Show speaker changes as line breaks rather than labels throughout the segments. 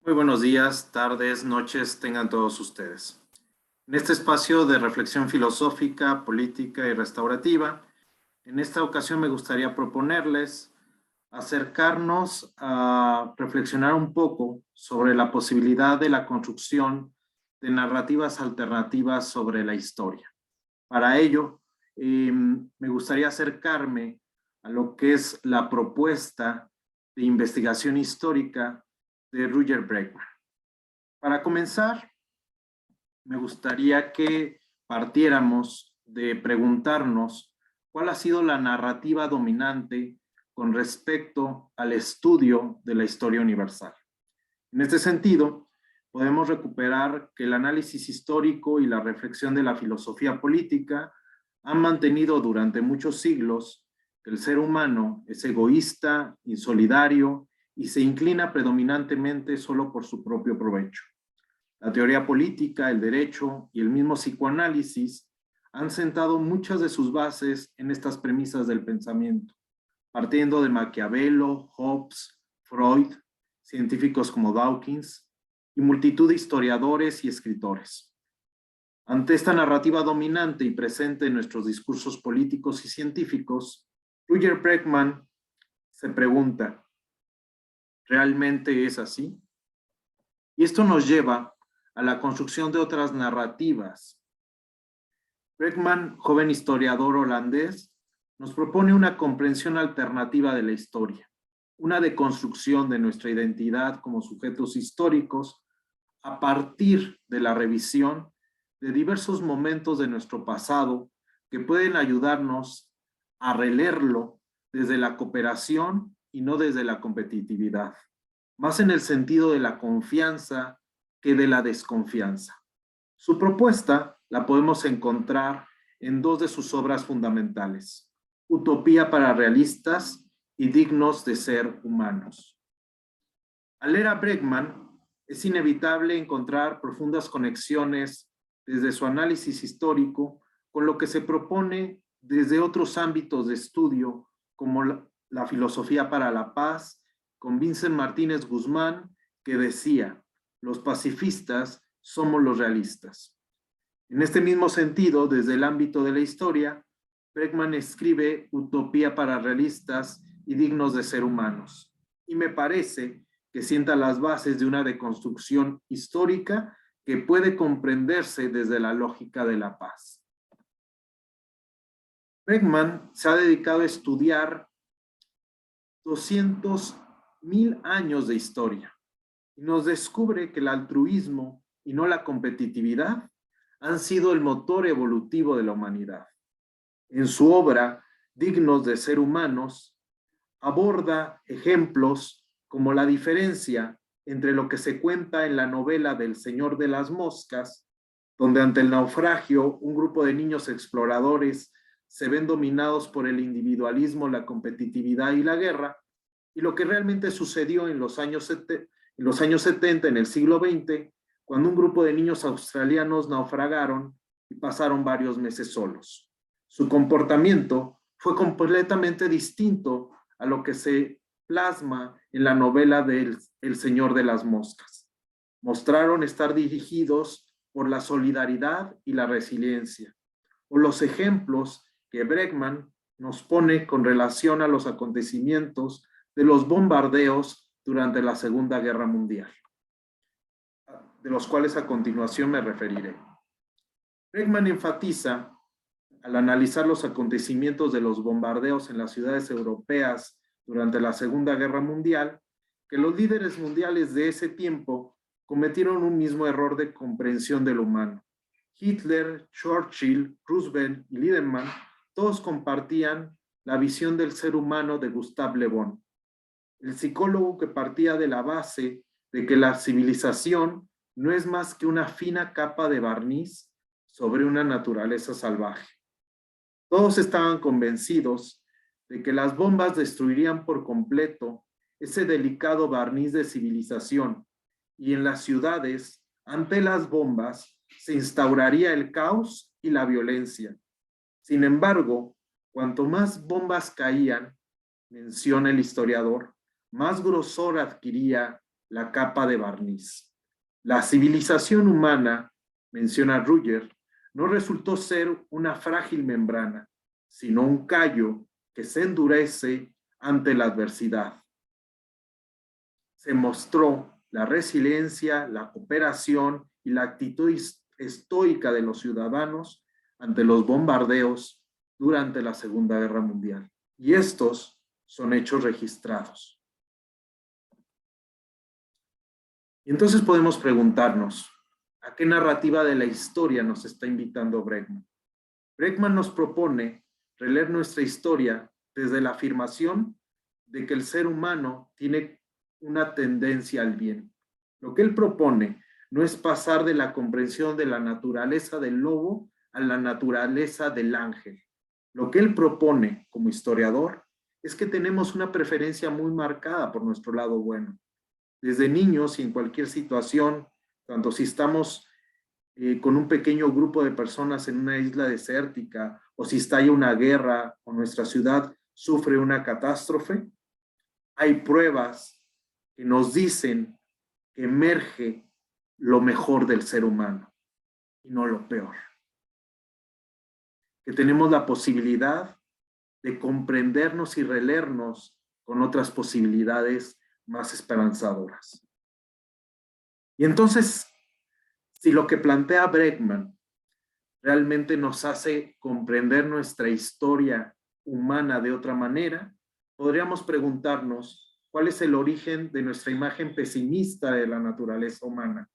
Muy buenos días, tardes, noches tengan todos ustedes. En este espacio de reflexión filosófica, política y restaurativa, en esta ocasión me gustaría proponerles acercarnos a reflexionar un poco sobre la posibilidad de la construcción de narrativas alternativas sobre la historia. Para ello, me gustaría acercarme a lo que es la propuesta de investigación histórica de Roger Bregman. Para comenzar, me gustaría que partiéramos de preguntarnos cuál ha sido la narrativa dominante con respecto al estudio de la historia universal. En este sentido, podemos recuperar que el análisis histórico y la reflexión de la filosofía política han mantenido durante muchos siglos que el ser humano es egoísta, insolidario y se inclina predominantemente solo por su propio provecho. La teoría política, el derecho y el mismo psicoanálisis han sentado muchas de sus bases en estas premisas del pensamiento, partiendo de Maquiavelo, Hobbes, Freud, científicos como Dawkins y multitud de historiadores y escritores. Ante esta narrativa dominante y presente en nuestros discursos políticos y científicos, Roger Bregman se pregunta, ¿realmente es así? Y esto nos lleva a la construcción de otras narrativas. Bregman, joven historiador holandés, nos propone una comprensión alternativa de la historia, una deconstrucción de nuestra identidad como sujetos históricos a partir de la revisión de diversos momentos de nuestro pasado que pueden ayudarnos a releerlo desde la cooperación y no desde la competitividad, más en el sentido de la confianza que de la desconfianza. Su propuesta la podemos encontrar en dos de sus obras fundamentales, Utopía para realistas y Dignos de ser humanos. Al leer a Bregman, es inevitable encontrar profundas conexiones desde su análisis histórico con lo que se propone desde otros ámbitos de estudio, como la filosofía para la paz, con Vincent Martínez Guzmán, que decía, los pacifistas somos los realistas. En este mismo sentido, desde el ámbito de la historia, Bregman escribe Utopía para realistas y dignos de ser humanos. Y me parece que sienta las bases de una deconstrucción histórica que puede comprenderse desde la lógica de la paz. Bregman se ha dedicado a estudiar 200.000 años de historia y nos descubre que el altruismo y no la competitividad han sido el motor evolutivo de la humanidad. En su obra, Dignos de ser humanos, aborda ejemplos como la diferencia entre lo que se cuenta en la novela del Señor de las Moscas, donde ante el naufragio un grupo de niños exploradores se ven dominados por el individualismo, la competitividad y la guerra, y lo que realmente sucedió en los años 70, en el siglo XX, cuando un grupo de niños australianos naufragaron y pasaron varios meses solos. Su comportamiento fue completamente distinto a lo que se plasma en la novela de El Señor de las Moscas. Mostraron estar dirigidos por la solidaridad y la resiliencia, o los ejemplos que Bregman nos pone con relación a los acontecimientos de los bombardeos durante la Segunda Guerra Mundial, de los cuales a continuación me referiré. Bregman enfatiza, al analizar los acontecimientos de los bombardeos en las ciudades europeas durante la Segunda Guerra Mundial, que los líderes mundiales de ese tiempo cometieron un mismo error de comprensión del humano. Hitler, Churchill, Roosevelt y Lindemann, todos compartían la visión del ser humano de Gustave Le Bon, el psicólogo que partía de la base de que la civilización no es más que una fina capa de barniz sobre una naturaleza salvaje. Todos estaban convencidos de que las bombas destruirían por completo ese delicado barniz de civilización y en las ciudades, ante las bombas, se instauraría el caos y la violencia. Sin embargo, cuanto más bombas caían, menciona el historiador, más grosor adquiría la capa de barniz. La civilización humana, menciona Ruger, no resultó ser una frágil membrana, sino un callo que se endurece ante la adversidad. Se mostró la resiliencia, la cooperación y la actitud estoica de los ciudadanos ante los bombardeos durante la Segunda Guerra Mundial. Y estos son hechos registrados. Y entonces podemos preguntarnos, ¿a qué narrativa de la historia nos está invitando Bregman? Bregman nos propone releer nuestra historia desde la afirmación de que el ser humano tiene una tendencia al bien. Lo que él propone no es pasar de la comprensión de la naturaleza del lobo a la naturaleza del ángel. Lo que él propone como historiador es que tenemos una preferencia muy marcada por nuestro lado bueno. Desde niños y en cualquier situación, tanto si estamos con un pequeño grupo de personas en una isla desértica o si estalla una guerra o nuestra ciudad sufre una catástrofe, hay pruebas que nos dicen que emerge lo mejor del ser humano y no lo peor. Que tenemos la posibilidad de comprendernos y releernos con otras posibilidades más esperanzadoras. Y entonces, si lo que plantea Bregman realmente nos hace comprender nuestra historia humana de otra manera, podríamos preguntarnos cuál es el origen de nuestra imagen pesimista de la naturaleza humana.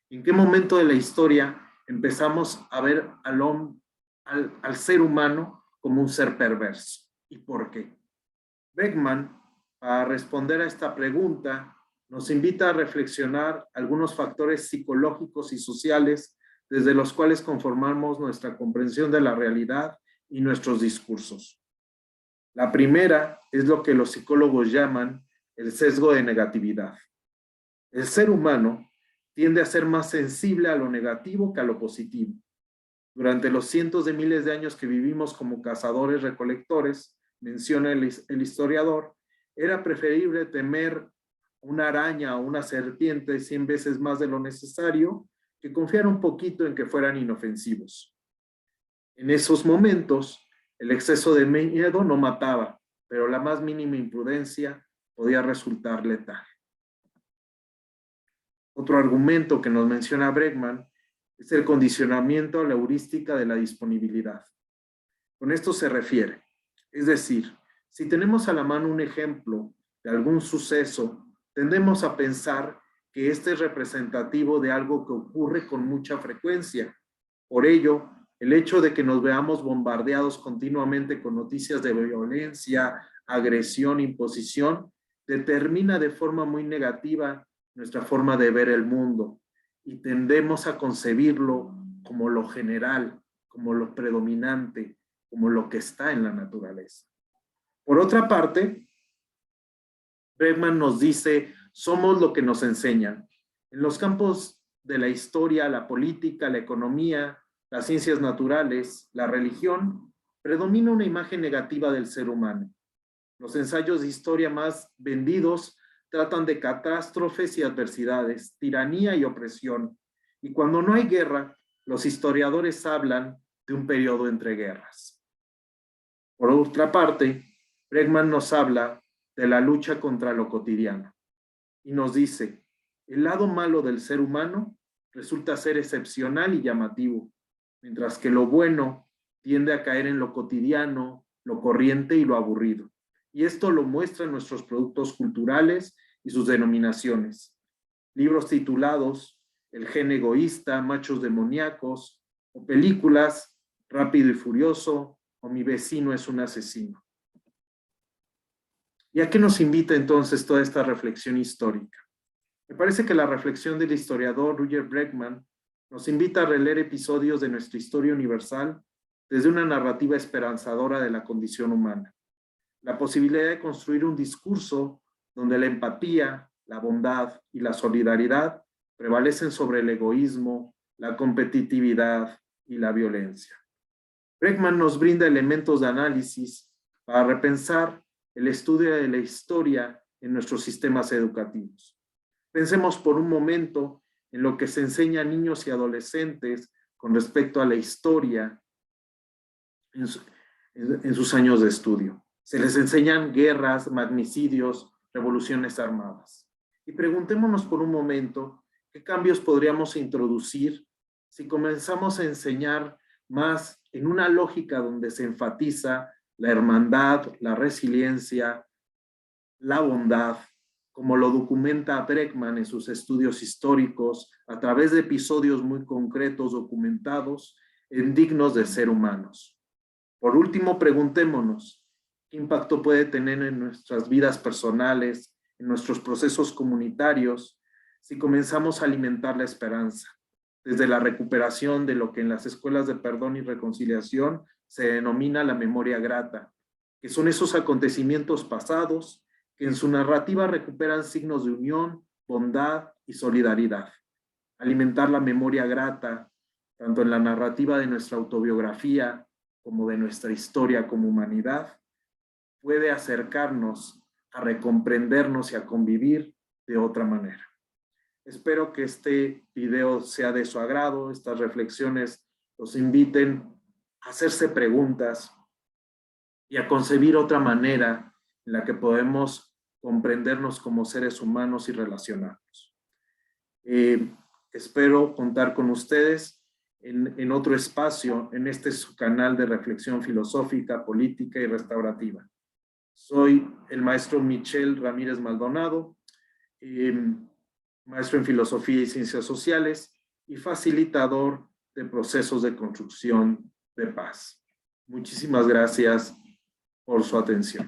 ¿En qué momento de la historia empezamos a ver al ser humano como un ser perverso? ¿Y por qué? Bregman, para responder a esta pregunta, nos invita a reflexionar algunos factores psicológicos y sociales desde los cuales conformamos nuestra comprensión de la realidad y nuestros discursos. La primera es lo que los psicólogos llaman el sesgo de negatividad. El ser humano tiende a ser más sensible a lo negativo que a lo positivo. Durante los cientos de miles de años que vivimos como cazadores-recolectores, menciona el historiador, era preferible temer una araña o una serpiente 100 veces más de lo necesario que confiar un poquito en que fueran inofensivos. En esos momentos, el exceso de miedo no mataba, pero la más mínima imprudencia podía resultar letal. Otro argumento que nos menciona Bregman es el condicionamiento a la heurística de la disponibilidad. Con esto se refiere, es decir, si tenemos a la mano un ejemplo de algún suceso, tendemos a pensar que este es representativo de algo que ocurre con mucha frecuencia. Por ello, el hecho de que nos veamos bombardeados continuamente con noticias de violencia, agresión, imposición, determina de forma muy negativa nuestra forma de ver el mundo y tendemos a concebirlo como lo general, como lo predominante, como lo que está en la naturaleza. Por otra parte, Bregman nos dice, somos lo que nos enseñan. En los campos de la historia, la política, la economía, las ciencias naturales, la religión, predomina una imagen negativa del ser humano. Los ensayos de historia más vendidos tratan de catástrofes y adversidades, tiranía y opresión. Y cuando no hay guerra, los historiadores hablan de un periodo entre guerras. Por otra parte, Bregman nos habla de la lucha contra lo cotidiano y nos dice, el lado malo del ser humano resulta ser excepcional y llamativo, mientras que lo bueno tiende a caer en lo cotidiano, lo corriente y lo aburrido. Y esto lo muestran nuestros productos culturales y sus denominaciones. Libros titulados El gen egoísta, Machos demoníacos, o películas Rápido y Furioso, o Mi vecino es un asesino. ¿Y a qué nos invita entonces toda esta reflexión histórica? Me parece que la reflexión del historiador Ruger Bregman nos invita a releer episodios de nuestra historia universal desde una narrativa esperanzadora de la condición humana. La posibilidad de construir un discurso donde la empatía, la bondad y la solidaridad prevalecen sobre el egoísmo, la competitividad y la violencia. Bregman nos brinda elementos de análisis para repensar el estudio de la historia en nuestros sistemas educativos. Pensemos por un momento en lo que se enseña a niños y adolescentes con respecto a la historia en sus años de estudio. Se les enseñan guerras, magnicidios, revoluciones armadas. Y preguntémonos por un momento qué cambios podríamos introducir si comenzamos a enseñar más en una lógica donde se enfatiza la hermandad, la resiliencia, la bondad, como lo documenta Bregman en sus estudios históricos, a través de episodios muy concretos documentados en dignos de ser humanos. Por último, preguntémonos, ¿qué impacto puede tener en nuestras vidas personales, en nuestros procesos comunitarios, si comenzamos a alimentar la esperanza? Desde la recuperación de lo que en las escuelas de perdón y reconciliación se denomina la memoria grata, que son esos acontecimientos pasados que en su narrativa recuperan signos de unión, bondad y solidaridad. Alimentar la memoria grata, tanto en la narrativa de nuestra autobiografía como de nuestra historia como humanidad, puede acercarnos a recomprendernos y a convivir de otra manera. Espero que este video sea de su agrado, estas reflexiones los inviten a hacerse preguntas y a concebir otra manera en la que podemos comprendernos como seres humanos y relacionarnos. Espero contar con ustedes en otro espacio, en este su canal de reflexión filosófica, política y restaurativa. Soy el maestro Michel Ramírez Maldonado, maestro en filosofía y ciencias sociales y facilitador de procesos de construcción de paz. Muchísimas gracias por su atención.